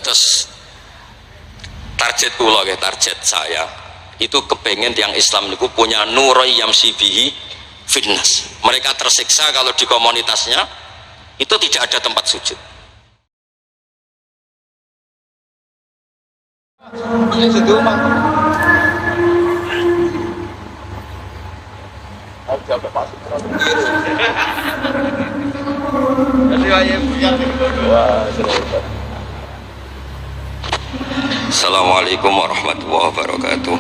Terus target kula ya, target saya itu kepengen yang Islam niku punya nuroi yamsi bihi fitness. Mereka tersiksa kalau di komunitasnya itu tidak ada tempat sujud. Punya situ mah. Sampai masuk gitu. Jadi ayah punya wah, seru. Assalamualaikum warahmatullahi wabarakatuh.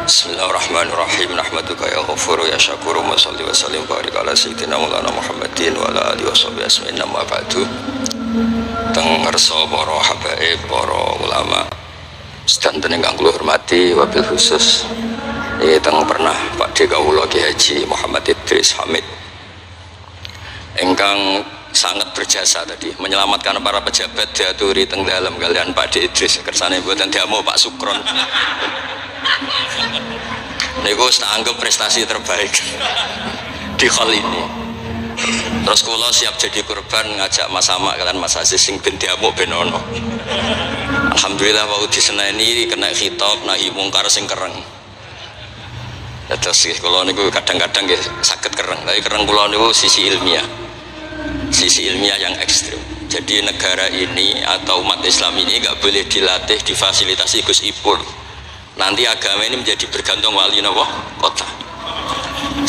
Bismillahirrahmanirrahim. Nahmaduka ya ghafuru ya syakuru wa sholli wa sallim barik ala sayyidina maulana Muhammadin wa ala alihi washabihi asma'in amma ba'du. Teng ngersa para habaib, para ulama sedanten ingkang kula hormati, wabil khusus teng pernah Pak D kawula Ki Haji Muhammad Idris Hamid ingkang sangat berjasa tadi menyelamatkan para pejabat diaturi teng dalem kalian Pak D Idris kersane mboten diamu Pak Sukron niku tak anggap prestasi terbaik di hal ini. Terus kula siap jadi korban ngajak Mas Sama kalian Mas Aziz sing ben diamuk ben ono. Alhamdulillah wau diseneni kena khitab nahi mungkar sing kereng. Terus kula niku kadang-kadang nggih saged kereng, tapi kereng kula niku sisi ilmiah. Sisi ilmiah yang ekstrim. Jadi negara ini atau umat Islam ini nggak boleh dilatih difasilitasi Gus Ipul. Nanti agama ini menjadi bergantung wali napa kota.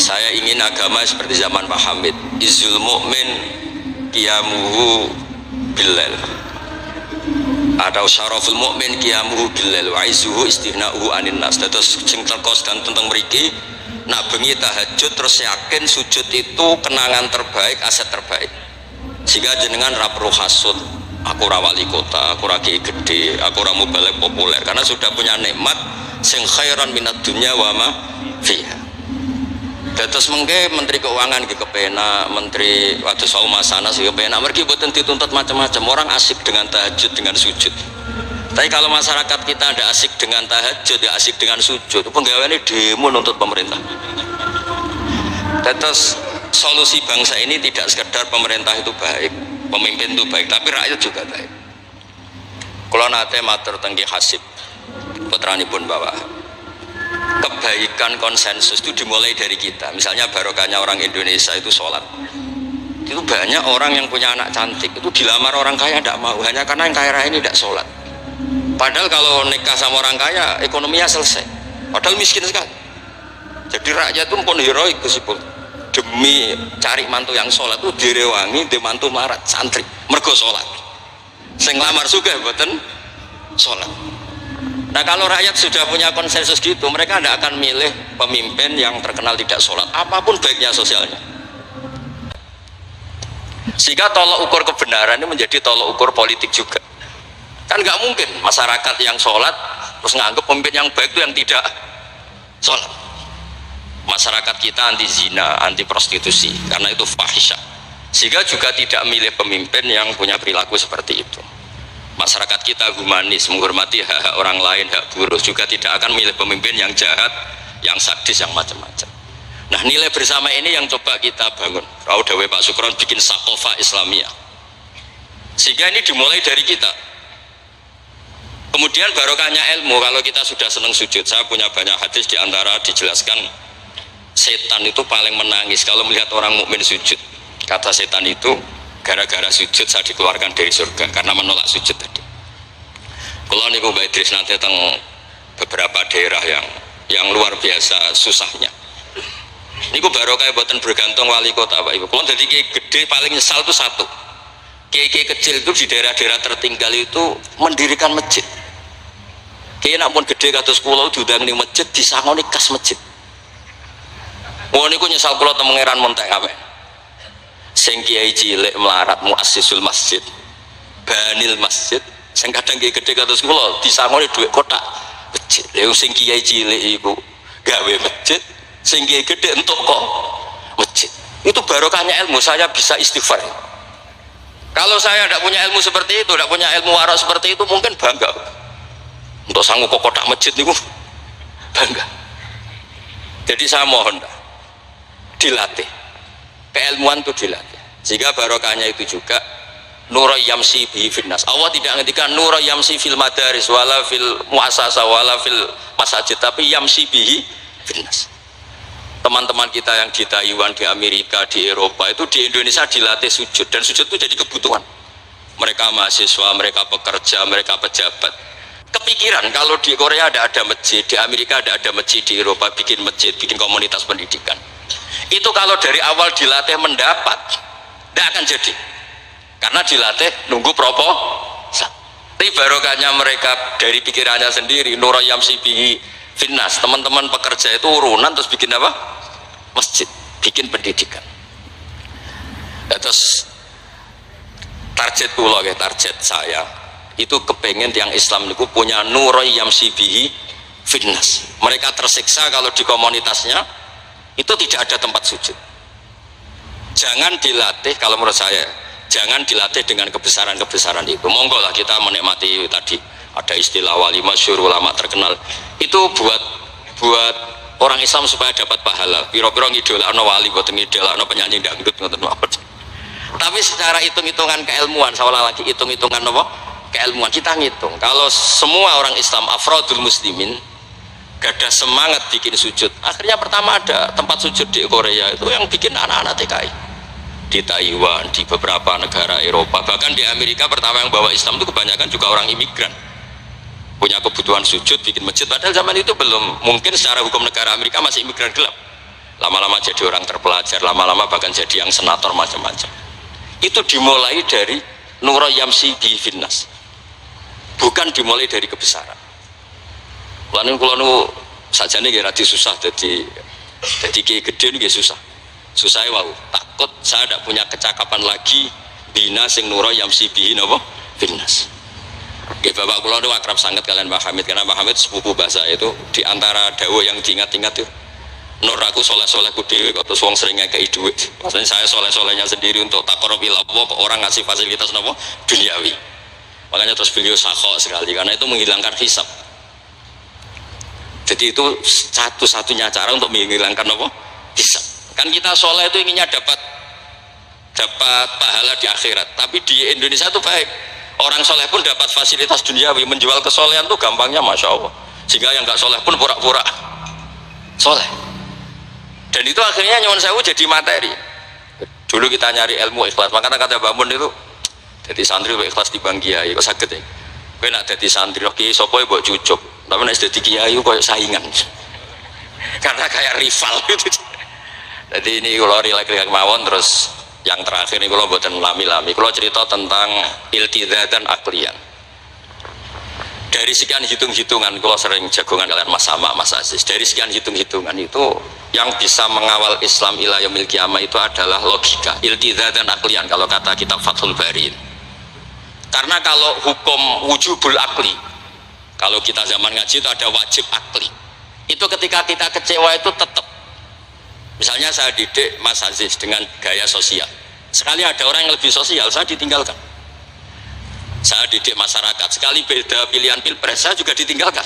Saya ingin agama seperti zaman Pak Hamid, izul mu'min qiyamuhu billail, atau syaraful mu'min qiyamuhu billail wa izuhu istighna'uhu anin nas. Terus sing terkos dan tentang mriki nak bengi tahajud terus yakin sujud itu kenangan terbaik, aset terbaik. Sehingga jenengan ra perlu hasud, aku ra wali kota, aku ra kiai gede, aku ra mubalek populer, karena sudah punya nikmat sing khairan minad dunya wa ma fiha. Terus mengke Menteri Keuangan ke kepena, Menteri waktu sau masana sih kepena, mereka buatan dituntut macam-macam. Orang asik dengan tahajud, dengan sujud. Tapi kalau masyarakat kita ada asik dengan tahajud, ada asik dengan sujud, penggawaannya demo nuntut pemerintah. Terus solusi bangsa ini tidak sekedar pemerintah itu baik, pemimpin itu baik, tapi rakyat juga baik. Kalau nate matur tengki hasib, putranipun bawa. Kebaikan konsensus itu dimulai dari kita. Misalnya barokahnya orang Indonesia itu sholat. Itu banyak orang yang punya anak cantik itu dilamar orang kaya tidak mau, hanya karena yang kaya raya ini tidak sholat. Padahal kalau nikah sama orang kaya ekonominya selesai, padahal miskin sekali. Jadi rakyat itu pun heroik Gusipul, demi cari mantu yang sholat itu direwangi di mantu marat santri mergo sholat. Sing lamar juga mboten sholat. Nah kalau rakyat sudah punya konsensus gitu, mereka tidak akan milih pemimpin yang terkenal tidak sholat, apapun baiknya sosialnya. Sehingga tolok ukur kebenaran ini menjadi tolok ukur politik juga. Kan nggak mungkin masyarakat yang sholat terus nganggap pemimpin yang baik itu yang tidak sholat. Masyarakat kita anti zina, anti prostitusi, karena itu fahisyah. Sehingga juga tidak milih pemimpin yang punya perilaku seperti itu. Masyarakat kita humanis, menghormati hak-hak orang lain, hak buruh, juga tidak akan milih pemimpin yang jahat, yang sadis, yang macam-macam. Nah nilai bersama ini yang coba kita bangun. Rauh Dawe Pak Sukron bikin sakofa Islamiyah, sehingga ini dimulai dari kita. Kemudian barokahnya ilmu, kalau kita sudah senang sujud, saya punya banyak hadis diantara dijelaskan setan itu paling menangis kalau melihat orang mukmin sujud. Kata setan itu, gara-gara sujud saya dikeluarkan dari surga karena menolak sujud tadi. Kalau niku Mbak Idris nanti tentang beberapa daerah yang luar biasa susahnya. Niku barokah buatan bergantung wali kota Pak Ibu. Kalau jadi kiai gede paling nyesal itu satu. Kiai kecil itu di daerah-daerah tertinggal itu mendirikan masjid. Kiai nak pun gede kados kula diundang ning masjid disangoni kas masjid. Wong niku nyesal kula teng Pangeran Montek kabeh. Sing kiai cilik melarat muassisul masjid, banil masjid, sing kadang kiai gede kados kula disangoni dhuwit kotak masjid. Lha sing kiai cilik iku gawe masjid, sing kiai gede entuk kok masjid. Itu barokahnya ilmu, saya bisa istighfar. Kalau saya tidak punya ilmu seperti itu, tidak punya ilmu warak seperti itu, mungkin bangga. Untuk sanggup kok kotak masjid niku bangga. Jadi saya mohon dilatih. Keilmuan itu dilatih, sehingga barokahnya itu juga nura yamsi bihi finnas. Allah tidak ngendikan nura yamsi fil madaris wala fil muassasah wala fil masajid, tapi yamsi bihi finnas. Teman-teman kita yang di Taiwan, di Amerika, di Eropa itu di Indonesia dilatih sujud, dan sujud itu jadi kebutuhan. Mereka mahasiswa, mereka pekerja, mereka pejabat. Kepikiran kalau di Korea ada masjid, di Amerika ada masjid, di Eropa bikin masjid, bikin komunitas pendidikan. Itu kalau dari awal dilatih mendapat, tidak akan jadi. Karena dilatih nunggu proposal. Tapi barokahnya mereka dari pikirannya sendiri, nura yamsi bihi finnas. Teman-teman pekerja itu urunan terus bikin apa? Masjid, bikin pendidikan. Terus target kula, target saya itu kepengen yang Islam itu punya nura yamsi bihi finnas. Mereka tersiksa kalau di komunitasnya itu tidak ada tempat sujud. Jangan dilatih, kalau menurut saya jangan dilatih dengan kebesaran-kebesaran itu. Monggo lah kita menikmati tadi ada istilah wali masyhur, ulama terkenal itu buat orang Islam supaya dapat pahala. Piro-piro ngidolakno wali, boten ngidolakno penyanyi dangdut ngoten mawon. Tapi secara hitung-hitungan keilmuan, seolah lagi hitung-hitungan apa? Keilmuan kita ngitung. Kalau semua orang Islam afrodul muslimin gak ada semangat bikin sujud, akhirnya pertama ada tempat sujud di Korea itu yang bikin anak-anak TKI, di Taiwan, di beberapa negara Eropa, bahkan di Amerika pertama yang bawa Islam itu kebanyakan juga orang imigran, punya kebutuhan sujud bikin masjid. Padahal zaman itu belum mungkin, secara hukum negara Amerika masih imigran gelap, lama-lama jadi orang terpelajar, lama-lama bahkan jadi yang senator macam-macam. Itu dimulai dari nura yamsi bi finnas, bukan dimulai dari kebesaran. Lalu kalau nu saja nih rati susah, jadi gede nih susah. Susah wow, takut saya tidak punya kecakapan lagi bina sing nura yamsi bihi napa finnas. Ya bapak kula nu akrab sangat kalian Pak Hamid, karena Pak Hamid sepupu bahasa itu di antara dawuh yang diingat-ingat itu nur aku soleh-solehku dhewe kok terus wong sering ngekeki dhuwit. Maksudnya saya soleh-solehnya sendiri untuk taqarrub ila Allah, kok orang ngasih fasilitas napa duniawi. Makanya terus beliau sakhok sekali karena itu menghilangkan hisab. Jadi itu satu-satunya cara untuk menghilangkan apa? Hisab. Kan kita soleh itu inginnya dapat pahala di akhirat, tapi di Indonesia itu baik, orang soleh pun dapat fasilitas duniawi, menjual kesolehan tuh gampangnya masya Allah, sehingga yang nggak soleh pun pura-pura soleh, dan itu akhirnya nyuwun sewu jadi materi. Dulu kita nyari ilmu ikhlas, makanya kata Bamun itu jadi santri ikhlas di Bang Kiai kok sakit ya, kowe nak jadi santri oke sopo mbok cucuk, tapi nek dadi kiai koyo saingan karena kayak rival gitu. Jadi ini kalau rilek-rilek mawon. Terus yang terakhir ini kalau buatan lami-lami, kalau cerita tentang iltidah dan aklian. Dari sekian hitung-hitungan, kalau sering jagongan kalian Mas Sama, Mas Aziz, dari sekian hitung-hitungan itu yang bisa mengawal Islam ila yaumil qiyamah itu adalah logika, iltidah dan aklian kalau kata kitab Fathul Bari. Karena kalau hukum wujubul akli, kalau kita zaman ngaji itu ada wajib akli, itu ketika kita kecewa itu tetap. Misalnya saya didik Mas Aziz dengan gaya sosial, sekali ada orang yang lebih sosial saya ditinggalkan. Saya didik masyarakat, sekali beda pilihan pilpres saya juga ditinggalkan,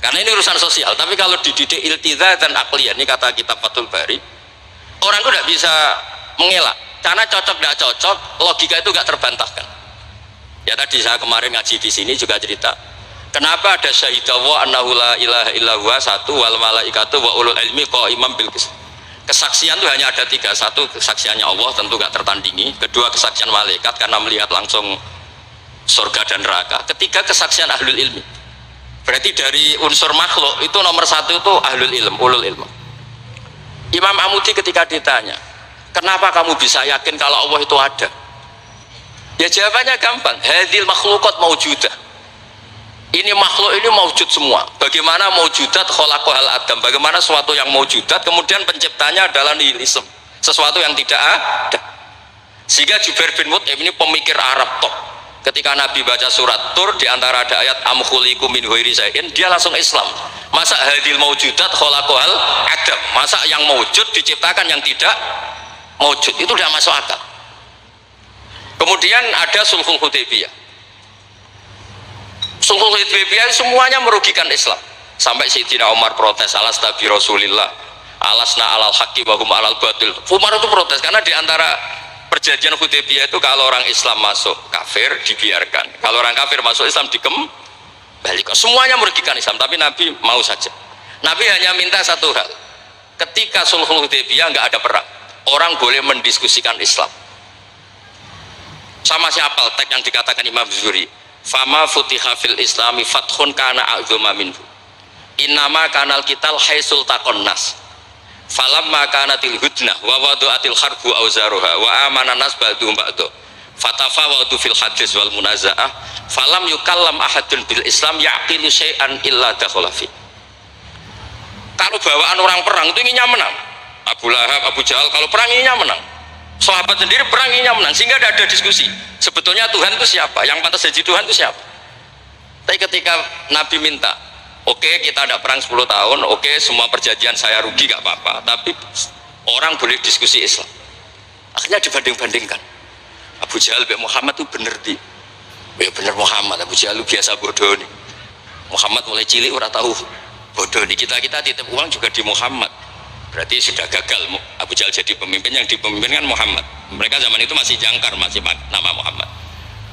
karena ini urusan sosial. Tapi kalau dididik iltidah dan akliyah, ini kata kitab Fathul Bari, orang itu tidak bisa mengelak, karena cocok tidak cocok, logika itu tidak terbantahkan. Ya tadi saya kemarin ngaji di sini juga cerita, kenapa ada syahidallah annahu la ilaha illa huwa, satu, wal malaikatu wa ulul ilmi qaimam bil qist. Kesaksian itu hanya ada tiga, satu kesaksiannya Allah tentu gak tertandingi, kedua kesaksian malaikat karena melihat langsung surga dan neraka, ketiga kesaksian ahlul ilmi. Berarti dari unsur makhluk itu nomor satu itu ahlul ilm, ulul ilm. Imam Amudi ketika ditanya, kenapa kamu bisa yakin kalau Allah itu ada? Ya jawabannya gampang, hadhil makhluqat maujudah. Ini makhluk ini maujud semua. Bagaimana maujudat khalaqahal adam, bagaimana sesuatu yang maujudat kemudian penciptanya adalah nihilisme, sesuatu yang tidak ada. Sehingga Jubair bin Mut'im ini pemikir Arab top, ketika Nabi baca surat Tur di antara ada ayat am khuliqu min ghairi syai'in, dia langsung Islam. Masa hadil maujudat khalaqahal adam, masa yang maujud diciptakan yang tidak maujud, itu tidak masuk akal. Kemudian ada sulhul Hudaybiyah. Sulhul Hudaybiyah semuanya merugikan Islam, sampai Sayyidina Umar protes, alasna bi Rasulillah, alasna alal haqqi wa hum alal batil. Umar itu protes karena di antara Perjanjian Hudaybiyah itu kalau orang Islam masuk kafir dibiarkan, kalau orang kafir masuk Islam dikembalikan. Semuanya merugikan Islam, tapi Nabi mau saja. Nabi hanya minta satu hal, ketika sulhul Hudaybiyah nggak ada perang, orang boleh mendiskusikan Islam. Sama siapa teks yang dikatakan Imam Zuhri, fama futiha fil islami fathun kana a'zuma minhu, innama kanal kital haisul takon nas, falamma kanatil hudnah wa wadu'atil harbu auzaruha wa amana nas ba'du ba'du fatafawadu fil hadis wal munaza'ah falam yukallam ahadun bil islam yaqilu syai'an illa dakhulafi. Kalau bawaan orang perang itu inginnya menang, Abu Lahab, Abu Jahal kalau perang inginnya menang, sahabat sendiri perang inginnya menang, sehingga tidak ada diskusi sebetulnya Tuhan itu siapa, yang pantas jadi Tuhan itu siapa. Tapi ketika Nabi minta, oke, kita ada perang 10 tahun, oke, semua perjanjian saya rugi gak apa-apa, tapi orang boleh diskusi Islam. Akhirnya dibanding-bandingkan, Abu Jahal dan Muhammad itu bener di, ya bener Muhammad, Abu Jahal biasa bodoh nih, Muhammad mulai cilik orang tahu bodoh nih, kita titip uang juga di Muhammad, berarti sudah gagal Abu Jahal jadi pemimpin, yang dipemimpinkan Muhammad. Mereka zaman itu masih jangkar, masih nama Muhammad.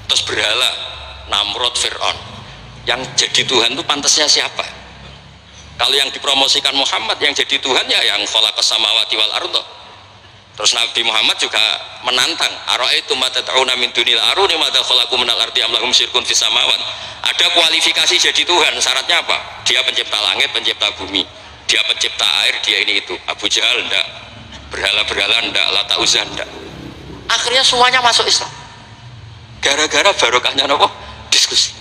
Terus berhala Namrud, Fir'aun, yang jadi Tuhan itu pantasnya siapa? Kalau yang dipromosikan Muhammad, yang jadi Tuhan ya yang khalaqas samawati wal ardh. Terus Nabi Muhammad juga menantang, ara'aitum ma tad'una min dunil aruni madza khalaqu minal ardi am lahum syirkun fis samawat. Ada kualifikasi jadi Tuhan, syaratnya apa? Dia pencipta langit, pencipta bumi, dia pencipta air, dia ini itu. Abu Jahal enggak, berhala-berhala enggak, Lata Uzza enggak. Akhirnya semuanya masuk Islam gara-gara barokahnya apa? Diskusi.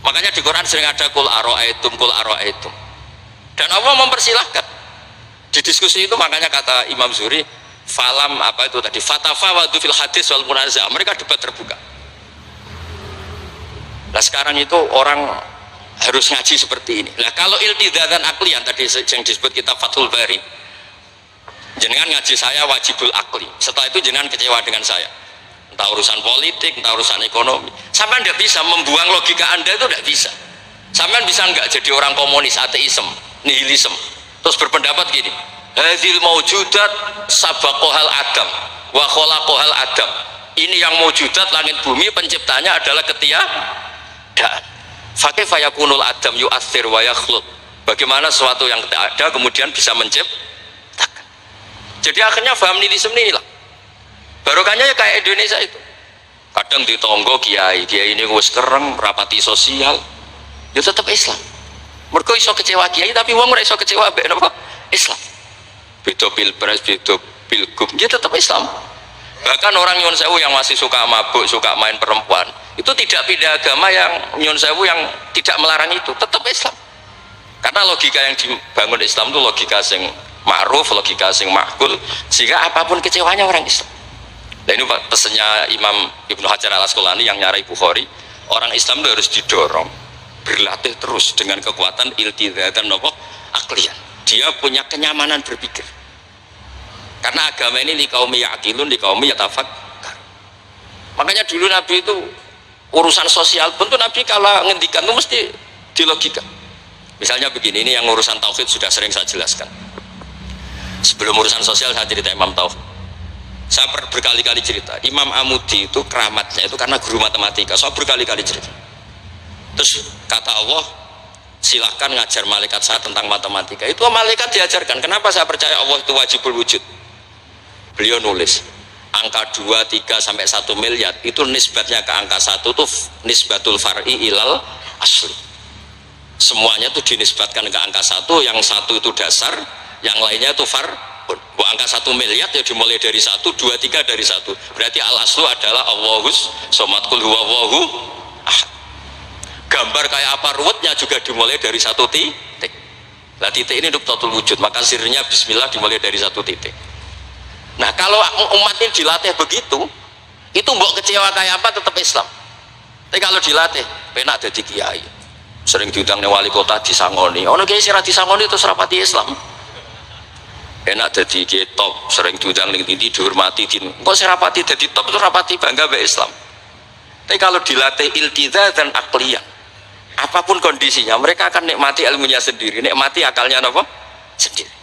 Makanya di Quran sering ada kul aro'aitum, dan Allah mempersilahkan di diskusi itu. Makanya kata Imam Zuhri, falam apa itu tadi, fatafawadu fil hadis wal munaza'ah, mereka debat terbuka. Nah sekarang itu orang harus ngaji seperti ini. Nah kalau iltidatan aklian tadi yang disebut kitab Fathul Bari, jenengan ngaji saya wajibul akli, setelah itu jenengan kecewa dengan saya, entah urusan politik, entah urusan ekonomi. Sampai tidak bisa membuang logika anda, itu tidak bisa. Sampai bisa nggak jadi orang komunis, ateisme, nihilisme, terus berpendapat gini, hadhil maujudat sabaqohal adam wa khalaqohal adam, ini yang maujudat langit bumi penciptanya adalah ketiadaan. Fakaifa yakunul adam yu'athir wa yakhluq, bagaimana sesuatu yang tidak ada kemudian bisa menciptakan. Jadi akhirnya paham nihilisme inilah barokahnya ya kayak Indonesia itu. Kadang di tonggo kiai ini wis kereng rapati sosial, ya tetap Islam. Mereka iso kecewa kiai tapi wong ora iso kecewa mbek napa? Islam. Beda pilpres, beda pilgub, dia tetap Islam. Bahkan orang nyun sewu yang masih suka mabuk, suka main perempuan, itu tidak pindah agama, yang nyun sewu yang tidak melarang itu tetap Islam. Karena logika yang dibangun Islam itu logika sing ma'ruf, logika sing makul, sehingga apapun kecewanya orang Islam. Nah ini pesannya Imam Ibnu Hajar al Asqalani yang nyarai Bukhari, orang Islam itu harus didorong berlatih terus dengan kekuatan iltizatan nopo aklian. Dia punya kenyamanan berpikir, karena agama ini likaumi ya'qilun likaumi yatafakkar. Makanya dulu Nabi itu urusan sosial pun tuh Nabi kalau ngendikan itu mesti dilogika. Misalnya begini, ini yang urusan tauhid sudah sering saya jelaskan. Sebelum urusan sosial saya cerita Imam Tauhid. Saya berkali-kali cerita Imam Amudi itu keramatnya itu karena guru matematika. Saya berkali-kali cerita. Terus kata Allah, silahkan ngajar malaikat saya tentang matematika. Itu malaikat diajarkan. Kenapa saya percaya Allah itu wajibul wujud? Beliau nulis angka 2, 3 sampai 1 miliar itu nisbatnya ke angka 1 itu nisbatul far'i ilal asli. Semuanya itu dinisbatkan ke angka 1, yang 1 itu dasar, yang lainnya itu angka 1 miliar ya dimulai dari 1, 2, 3 dari 1. Berarti al aslu adalah Allahus somad kul huwallahu ahad. Gambar kayak apa ruwetnya juga dimulai dari 1 titik. Nah titik ini nuktatul wujud, maka sirnya bismillah dimulai dari 1 titik. Nah kalau umat ini dilatih begitu, itu mbok kecewa kayak apa tetap Islam. Tapi kalau dilatih penak jadi kiai, sering diundang wali kota disangoni, ono kiai sira disangoni terus rapati Islam. Enak jadi kiai top, sering diundang ning ndi dihormati, kok serapati jadi top itu rapati bangga be Islam. Tapi kalau dilatih iltiza dan akliyah, apapun kondisinya mereka akan nikmati ilmunya sendiri, nikmati akalnya apa? Sendiri.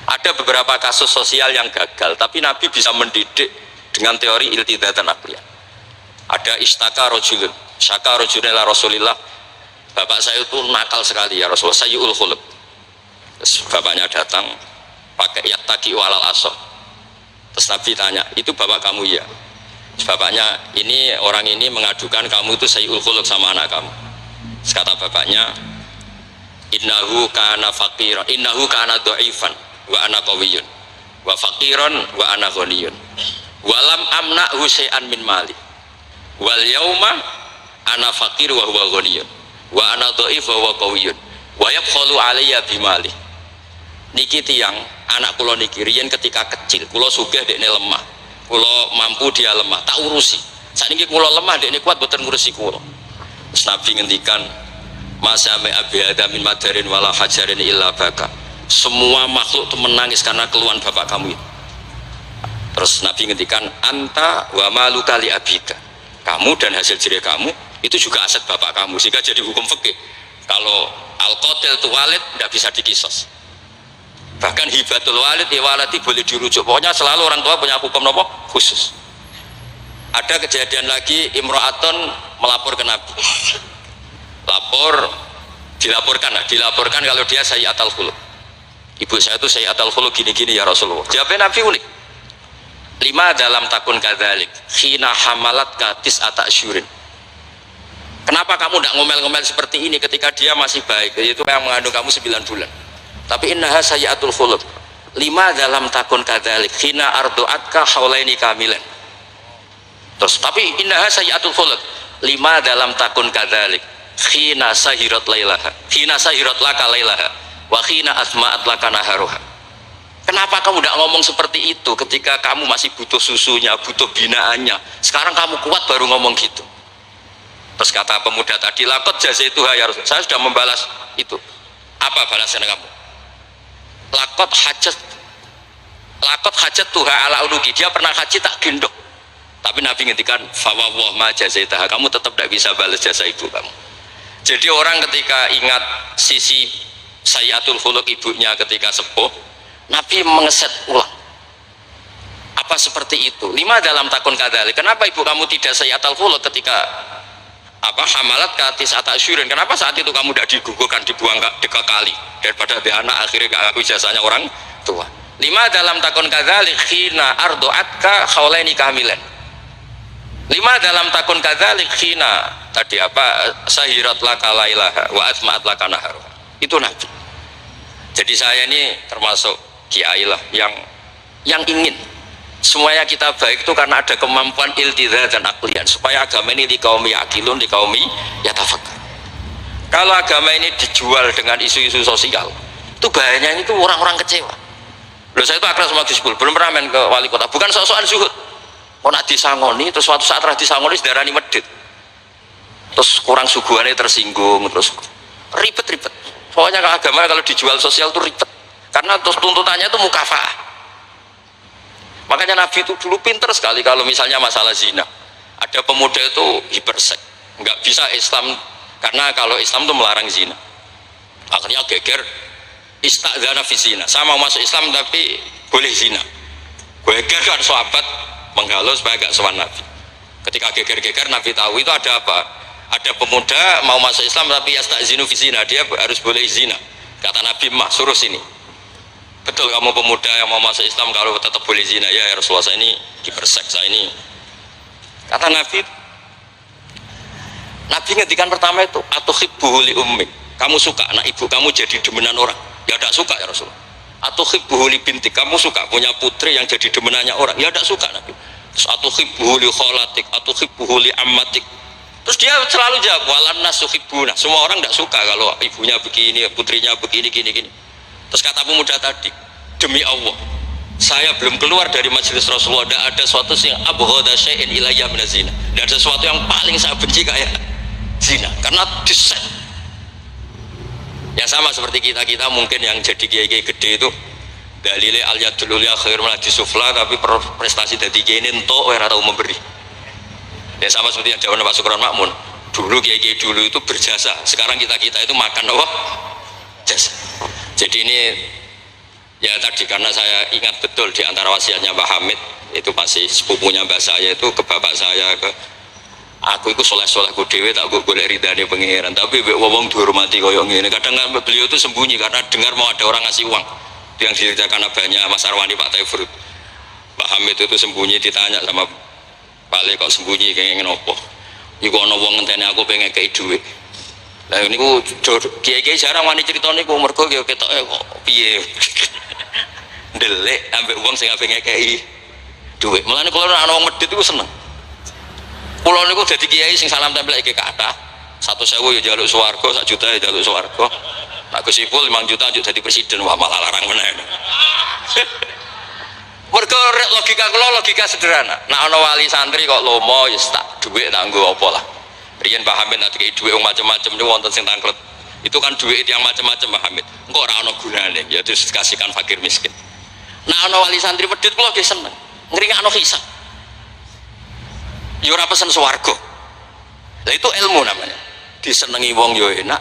Ada beberapa kasus sosial yang gagal, tapi Nabi bisa mendidik dengan teori iltidatan akliyah. Ada istaka rojulun, syaka rojulun ila Rasulillah, bapak saya itu nakal sekali ya Rasulullah, sayyul khuluq. Terus bapaknya datang pakai yattaki walal aso. Terus Nabi tanya, itu bapak kamu ya? Terus bapaknya, ini orang ini mengadukan kamu itu sayyul khuluq sama anak kamu. Terus kata bapaknya, innahu kana faqiran, innahu kana dhaifan wa ana qawiyyun wa faqiran wa ana ghaniyun walam amna'hu syai'an min mali wal yauma ana faqir wa huwa ghaniyun wa ana dhaif wa huwa qawiyyun wa yabkhalu alayya bimali. Niki tiyang anak kula niki riyen ketika kecil kula sugih dekne lemah, kula mampu dia lemah tak urusi. Sakniki kula lemah dekne kuat boten ngurusi kula. Terus Nabi ngendikan masame abiyada min madarin wala hajarin illa baka. Semua makhluk itu menangis karena keluhan bapak kamu itu. Terus Nabi ngendikan anta wa maluka li abika. Kamu dan hasil jerih kamu itu juga aset bapak kamu. Sehingga jadi hukum fikih. Kalau al-qatil tu walid tidak bisa dikisos. Bahkan hibatul walid ya waladi boleh dirujuk. Pokoknya selalu orang tua punya hukum apa? Khusus. Ada kejadian lagi imra'atun melapor ke Nabi. Dilaporkan kalau dia sayyi'atul khuluq. Ibu saya itu sayyi'atul khuluq gini-gini ya Rasulullah. Jawabnya Nabi unik. 5 dalam takun kadzalik khina hamalat katis ata syurin. Kenapa kamu tidak ngomel-ngomel seperti ini ketika dia masih baik, yaitu yang mengandung kamu 9 bulan. Tapi innaha sayyi'atul khuluq. 5 dalam takun kadzalik khina ardu'atka haulaini kamilan. Terus tapi innaha sayyi'atul khuluq. 5 dalam takun kadzalik khina sahirat lailaha khina sahirat laka lailaha wa khina asma'at laka naharuha. Kenapa kamu tidak ngomong seperti itu ketika kamu masih butuh susunya, butuh binaannya? Sekarang kamu kuat baru ngomong gitu. Terus kata pemuda tadi, lakot jazaituha ya Rasul, saya sudah membalas itu. Apa balasan kamu? Lakot hajat tuha ala uluki, dia pernah haji tak gendong. Tapi Nabi ngendikan fawwah ma jazaitaha, kamu tetap tidak bisa balas jasa ibu kamu. Jadi orang ketika ingat sisi sayyi'atul khuluq ibunya ketika sepuh, Nabi mengeset ulang. Apa seperti itu? 5 dalam takun kadzalik. Kenapa ibu kamu tidak sayyi'atul khuluq ketika hamalat katis ata syurin? Kenapa saat itu kamu tidak digugurkan, dibuang ke kali daripada dia anak akhirnya gak ngaku jasanya orang tua? 5 dalam takun kadzalik khina ardu'atka haulaini kamilan. 5 dalam takun kadzalik khina tadi sahirat laka lailaha wa asma'at laka naharuha. Itu Nabi. Jadi saya ini termasuk kiai lah yang ingin semuanya kita baik itu karena ada kemampuan iltidha dan aklian, supaya agama ini di kaum yakilun, di kaum yatafakkar. Kalau agama ini dijual dengan isu-isu sosial, itu bahayanya itu orang-orang kecewa. Loh, saya itu akrab sama Gus Bul, belum pernah main ke wali kota, bukan soal zuhud. Mau nak disangoni, terus suatu saat rah disangoni sedarani medit, terus kurang suguhannya tersinggung, terus ribet-ribet. Pokoknya agama kalau dijual sosial itu ribet, karena terus tuntutannya itu mukafaah. Makanya Nabi itu dulu pinter sekali kalau misalnya masalah zina. Ada pemuda itu hiperseks, nggak bisa Islam, karena kalau Islam itu melarang zina. Akhirnya geger istadzana fi zina, sama masuk Islam tapi boleh zina. Geger kan sahabat menghalau supaya gak sowan Nabi. Ketika geger-geger Nabi tahu itu ada apa? Ada pemuda mau masuk Islam tapi yastazinu fi zina, dia harus boleh zina. Kata Nabi, mah suruh sini. Betul kamu pemuda yang mau masuk Islam kalau tetap boleh zina? Ya Rasulullah, saya ini diperseks, saya ini. Kata Nabi ngendikan pertama itu atuhibbuhu li ummik, kamu suka anak ibu kamu jadi demenan orang? Ya tidak suka ya Rasulullah. Atuhibbuhu li bintik, kamu suka punya putri yang jadi demenannya orang? Ya tidak suka Nabi. Terus atuhibbuhu li kholatik, atuhibbuhu li ammatik. Terus dia selalu jawab walan nasuhibbuna, semua orang tidak suka kalau ibunya begini, putrinya begini, gini. Terus kata pemuda tadi, demi Allah, saya belum keluar dari majelis Rasulullah, tidak ada sesuatu yang abghada syai'in ilayya min zina, tidak ada sesuatu yang paling saya benci kayak zina, karena diset. Ya sama seperti kita mungkin yang jadi kiai-kiai gede itu dalile al yadul ulya khairul disufla, tapi prestasi dari kiai ini entuk ora tau memberi. Ya sama seperti yang jawab Pak Sukron Makmun, dulu kiai-kiai dulu itu berjasa, sekarang kita itu makan apa? Jasa. Jadi ini ya tadi karena saya ingat betul di antara wasiatnya Pak Hamid, itu pasti sepupunya mbak saya itu ke bapak saya ke aku itu soleh-solehku dewe tak golek ridane pangeran tapi wong dihormati koyo ngene kadang kan beliau itu sembunyi karena dengar mau ada orang ngasih uang itu yang diceritakan abahnya Mas Arwani Pak Taifrud Pak Hamid itu sembunyi ditanya sama Pak kok sembunyi kayak ngopo iku ana wong ngenteni aku pengen kei dhuwit lah niku kiai-kiai jarang wani crita niku mergo ya ketoke kok piye ndelik ambek wong sing ape ngekei dhuwit mulane kula ana wong medhit iku seneng kula niku dadi kiai sing salam tempel iki kathah 100.000 ya njaluk swarga 1 juta ya njaluk swarga nek Gus Ipul 5 juta njuk dadi presiden wah malah larang meneh mergo logika kula logika sederhana nek ana wali santri kok lomo ya tak dhuwit tak nggo apa lah riyen Pak Hamid nek dikei dhuwit wong macam-macam niku wonten sing tangklet itu kan duit yang macam-macam Pak Hamid engko ora ana gunane ya terus dikasihkan fakir miskin nek ana wali santri medhit kula nggih seneng ngringakno hisab ya ora pesen swarga lha itu ilmu namanya disenengi wong ya enak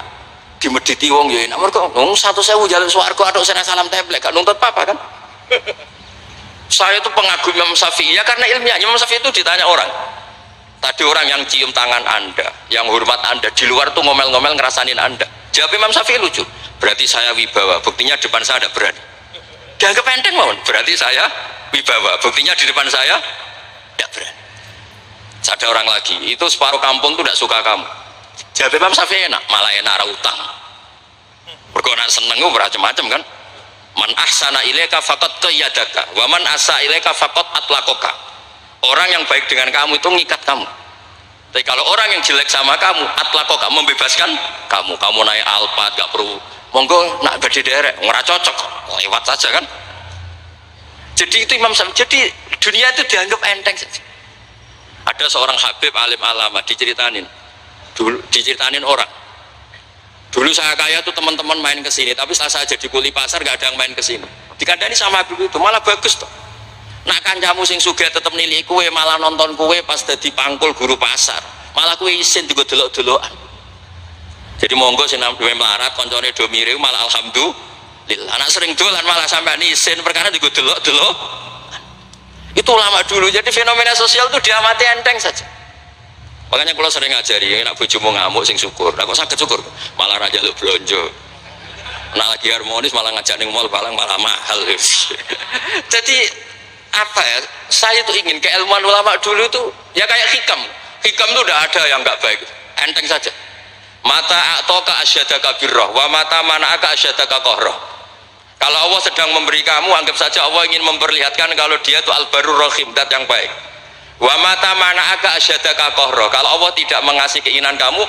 dimedhiti wong ya enak mergo wong 100.000 njaluk swarga atok sira salam templek gak nuntut apa kan saya itu pengagum Imam Syafi'i ya karena ilmiah Imam Syafi'i itu ditanya orang tadi orang yang cium tangan anda yang hormat anda di luar tuh ngomel-ngomel ngerasanin anda jawab Imam Syafi'i lucu berarti saya wibawa buktinya depan saya ada berani dianggap enteng mohon berarti saya wibawa buktinya di depan saya tidak berani ada orang lagi itu separuh kampung tuh tidak suka kamu jawab Imam Syafi'i enak malah enak arah utang berkona seneng gue macam-macam kan man ahsana ilaika faqad qayyadaka wa man asa ilaika faqad atlaqaka orang yang baik dengan kamu itu ngikat kamu tapi kalau orang yang jelek sama kamu atlaqaka membebaskan kamu naik Alphard gak perlu monggo nak badhe derek ora cocok lewat saja kan jadi itu Imam Syafi'i jadi dunia itu dianggap enteng saja ada seorang Habib alim alama diceritain orang dulu saya kaya tuh teman-teman main ke sini tapi setelah saya jadi kuli pasar gak ada yang main ke sini dikandani sama Habib itu malah bagus tuh nak kancamu sing sugih tetep nilai kue malah nonton kue pas dadi pangkul guru pasar malah kue isin juga delok-delokan jadi monggo sing duwe melarat koncone do mirip malah alhamdulillah anak sering dolan malah sampai isin perkara juga delok-delok itu lama dulu jadi fenomena sosial itu diamati enteng saja makanya kalau sering ngajari nak bojomu ngamuk sing syukur nah kok saged syukur malah raja lu blonjo nak lagi harmonis malah ngajak ning mall balang malah mahal jadi apa ya saya tuh ingin keilmuan ulama dulu tuh ya kayak hikam itu udah ada yang nggak baik enteng saja mata atoka asyadaka birroh wa mata mana'aka asyadaka kohroh kalau Allah sedang memberi kamu anggap saja Allah ingin memperlihatkan kalau dia tuh al-barur rahim dat yang baik wa mata mana'aka asyadaka kohroh kalau Allah tidak mengasih keinginan kamu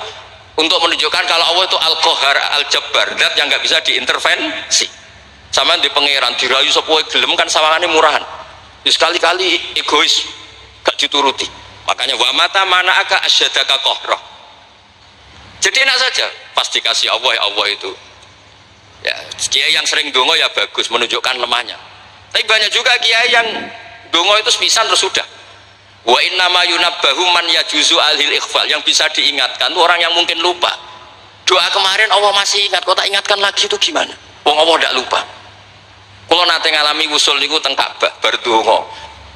untuk menunjukkan kalau Allah itu al-kohar al-jabbar dat yang nggak bisa diintervensi sama di pangeran dirayu sepuh gelem kan sawangannya murahan sekali-kali egois gak dituruti makanya wa mata mana'aka asyadaka kohroh jadi enak saja pasti kasih Allah ya Allah itu ya kiai yang sering dongo ya bagus menunjukkan lemahnya tapi banyak juga kiai yang dongo itu sepisan terus sudah wa innama yunabbahu man yajuzu alhil ikhfal yang bisa diingatkan itu orang yang mungkin lupa doa kemarin Allah masih ingat kok tak ingatkan lagi itu gimana wong Allah tidak lupa kalau nanti ngalami usul niku teng Ka'bah bar donga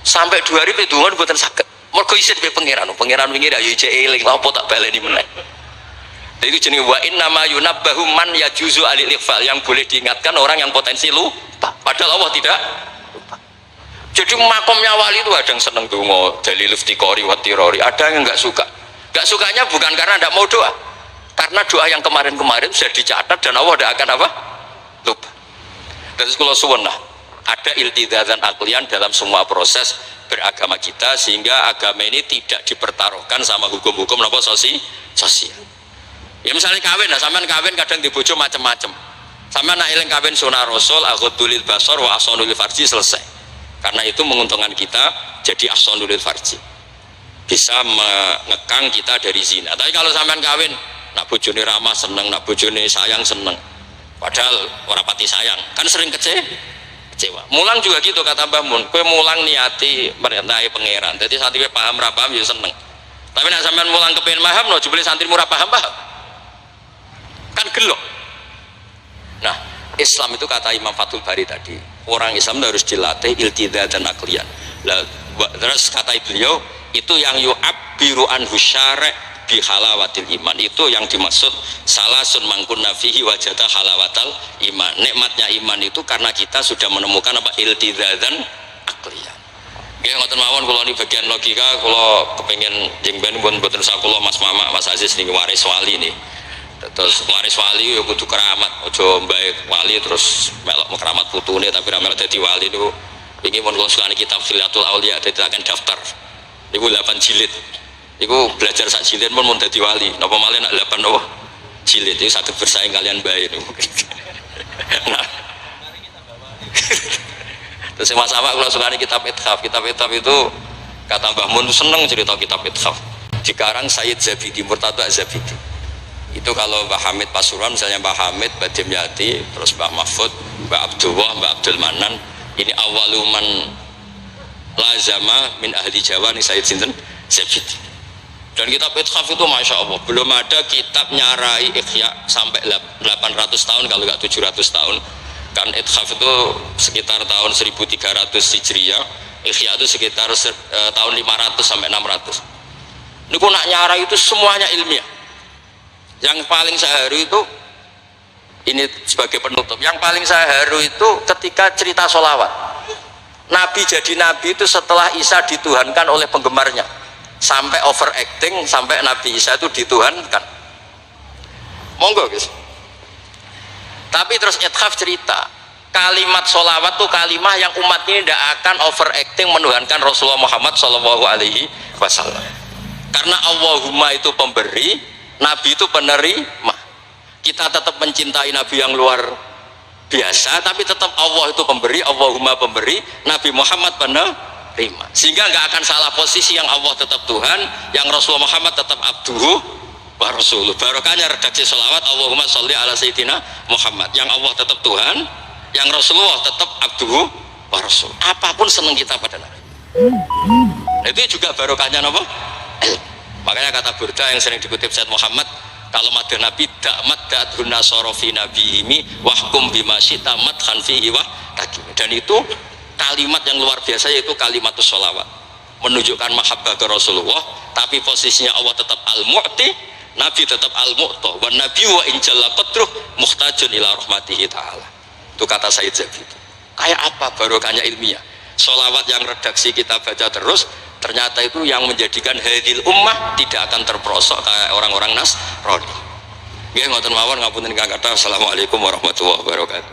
sampai 2 hari pe donga mboten saged mergo isin pe pangeran wingi ra yo ijek eling lha apa tak baleni meneh itu jenenge wa innama yunabbahu man yajuzu alil ikhfal yang boleh diingatkan orang yang potensi lupa padahal Allah tidak lupa jadi makomnya wali itu ada yang seneng donga dalil iftiqori wa tirori ada yang enggak suka enggak sukanya bukan karena tidak mau doa karena doa yang kemarin-kemarin sudah dicatat dan Allah tidak akan apa lupa dan sekolah suwun lah ada iltizazan aklian dalam semua proses beragama kita sehingga agama ini tidak dipertaruhkan sama hukum-hukum apa sosial ya misalnya kawin lah sampean kawin kadang dibojo macam-macam sampean nak eling kawin sunah rasul aghdulil basar wa ahsanul farji selesai karena itu menguntungkan kita jadi ahsanul farji bisa mengekang kita dari zina tapi kalau sampean kawin nak bojone ramah seneng nak bojone sayang seneng padahal ora pati sayang kan sering kecewa mulang juga gitu kata Mbah Mun kowe mulang niati merintahi pangeran jadi santri paham ra paham ya seneng tapi nek sampean mulang kepen paham no jebule santri murah paham kan gelok nah Islam itu kata Imam Fathul Bari tadi orang Islam harus dilatih iltidah dan aklian lah Terus kata beliau, itu yang yu'abbiru anhu syari' bi halawatil iman, itu yang dimaksud salasun mangkunna fihi wajada halawatal iman. Nikmatnya iman itu karena kita sudah menemukan apa iltidzadzan aqliyan. Nggih ngoten mawon, kula ini bagian logika, kula kepengin jengben pun mboten sakula Mas Mama, Mas Aziz niki waris wali nih. Terus waris wali ya kudu keramat, aja mbae wali terus melok keramat putune tapi ra melok dadi wali niku. Iki mun kula sukani kitab Khilatul Auliya dadi akan daftar. Niku 8 jilid. Iku belajar sak jilid pun mun dadi wali. Napa malih nak 8 napa jilid iki saged bersaing kalian bae niku. Nah. Terus sama-sama kalau sukani kitab Ithaf. Kitab Ithaf itu kata Mbah Mun seneng cerita kitab Ithaf. Dikarang Sayyid Zabidi, Murtada Zabidi. Itu kalau Mbah Hamid Pasuruan, misalnya Mbah Hamid, Mbah Dimyati, terus Mbah Mahfud, Mbah Abdullah, Mbah Abdul Manan, ini awaluman lazama min ahli Jawa nih Sayyid Sinten Zabidi. Dan kitab Ithaf itu Masya Allah belum ada kitab nyarai Ikhya sampai 800 tahun kalau nggak 700 tahun. Kan Ithaf itu sekitar tahun 1300 Hijriah, Ikhya itu sekitar tahun 500 sampai 600. Ini nak nyarai itu semuanya ilmiah. Yang paling saya haru itu, ini sebagai penutup, yang paling saya haru itu ketika cerita sholawat. Nabi jadi nabi itu setelah Isa dituhankan oleh penggemarnya, sampai overacting, sampai Nabi Isa itu dituhankan. Monggo guys. Tapi terus Ithaf cerita, kalimat sholawat tuh kalimah yang umat ini tidak akan overacting menuhankan Rasulullah Muhammad SAW. Karena Allahumma itu pemberi, Nabi itu penerima. Kita tetap mencintai Nabi yang luar biasa, tapi tetap Allah itu pemberi, Allahumma pemberi, Nabi Muhammad penerima. Sehingga nggak akan salah posisi, yang Allah tetap Tuhan, yang Rasulullah Muhammad tetap abduhu wa rasuluh. Barokahnya redaksi sholawat Allahumma sholli ala sayyidina Muhammad, yang Allah tetap Tuhan, yang Rasulullah tetap abduhu wa rasul. Apapun senang kita pada Nabi. Nah, itu juga barokahnya apa? Makanya kata Burda yang sering dikutip Said Muhammad, kalau madha Nabi dakmat da'adhun nasorofi nabihimi wahkum bima syita madhan fihi wa takimi. Dan itu kalimat yang luar biasa, yaitu kalimatus sholawat, menunjukkan mahabbah ke Rasulullah, tapi posisinya Allah tetap al-mu'ti, Nabi tetap al-mu'ta, wa nabi wa injalla qadruh muhtajun ila rahmatihi ta'ala. Itu kata Sayyid Zabidi. Kayak apa barokahnya ilmiah? Sholawat yang redaksi kita baca terus, ternyata itu yang menjadikan hadil ummah tidak akan terperosok kayak orang-orang Nasrani. Nggih ngoten mawon, ngapunten kang kathah. Assalamualaikum warahmatullahi wabarakatuh.